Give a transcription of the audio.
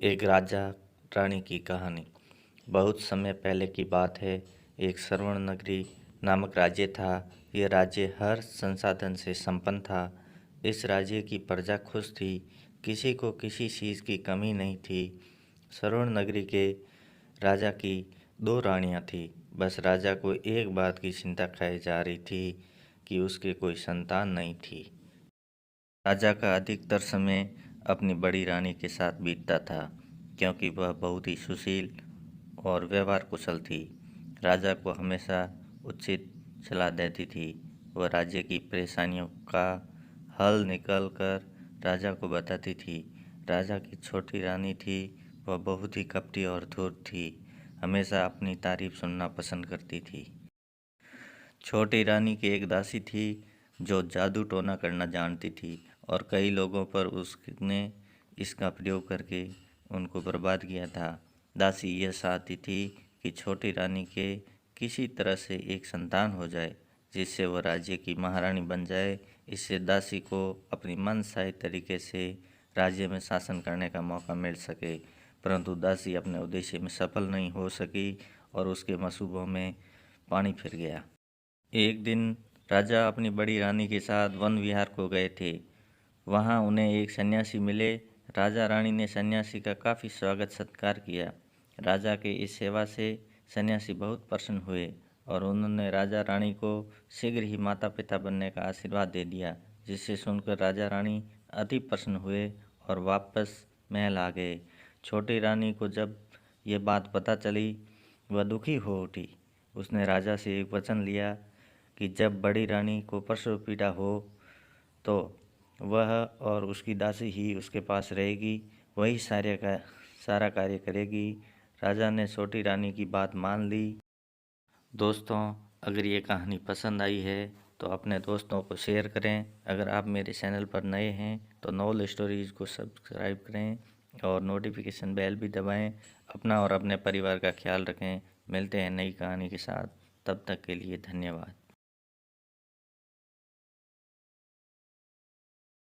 एक राजा रानी की कहानी। बहुत समय पहले की बात है। एक श्रवण नगरी नामक राज्य था। यह राज्य हर संसाधन से संपन्न था। इस राज्य की प्रजा खुश थी। किसी को किसी चीज़ की कमी नहीं थी। श्रवण नगरी के राजा की दो रानियां थी। बस राजा को एक बात की चिंता खाई जा रही थी कि उसके कोई संतान नहीं थी। राजा का अधिकतर समय अपनी बड़ी रानी के साथ बीतता था, क्योंकि वह बहुत ही सुशील और व्यवहार कुशल थी। राजा को हमेशा उचित सलाह देती थी। वह राज्य की परेशानियों का हल निकल कर राजा को बताती थी। राजा की छोटी रानी थी। वह बहुत ही कपटी और धूर्त थी। हमेशा अपनी तारीफ सुनना पसंद करती थी। छोटी रानी की एक दासी थी जो जादू टोना करना जानती थी और कई लोगों पर उसने इसका प्रयोग करके उनको बर्बाद किया था। दासी यह चाहती थी कि छोटी रानी के किसी तरह से एक संतान हो जाए, जिससे वह राज्य की महारानी बन जाए। इससे दासी को अपनी मनचाहे तरीके से राज्य में शासन करने का मौका मिल सके। परंतु दासी अपने उद्देश्य में सफल नहीं हो सकी और उसके मंसूबों में पानी फिर गया। एक दिन राजा अपनी बड़ी रानी के साथ वन विहार को गए थे। वहां उन्हें एक सन्यासी मिले। राजा रानी ने सन्यासी का काफ़ी स्वागत सत्कार किया। राजा के इस सेवा से सन्यासी बहुत प्रसन्न हुए और उन्होंने राजा रानी को शीघ्र ही माता पिता बनने का आशीर्वाद दे दिया, जिसे सुनकर राजा रानी अति प्रसन्न हुए और वापस महल आ गए। छोटी रानी को जब ये बात पता चली, वह दुखी हो उठी। उसने राजा से एक वचन लिया कि जब बड़ी रानी को प्रसव पीड़ा हो तो वह और उसकी दासी ही उसके पास रहेगी, वही सारा कार्य करेगी। राजा ने छोटी रानी की बात मान ली। दोस्तों, अगर ये कहानी पसंद आई है तो अपने दोस्तों को शेयर करें। अगर आप मेरे चैनल पर नए हैं तो नॉवल स्टोरीज़ को सब्सक्राइब करें और नोटिफिकेशन बेल भी दबाएं। अपना और अपने परिवार का ख्याल रखें। मिलते हैं नई कहानी के साथ। तब तक के लिए धन्यवाद।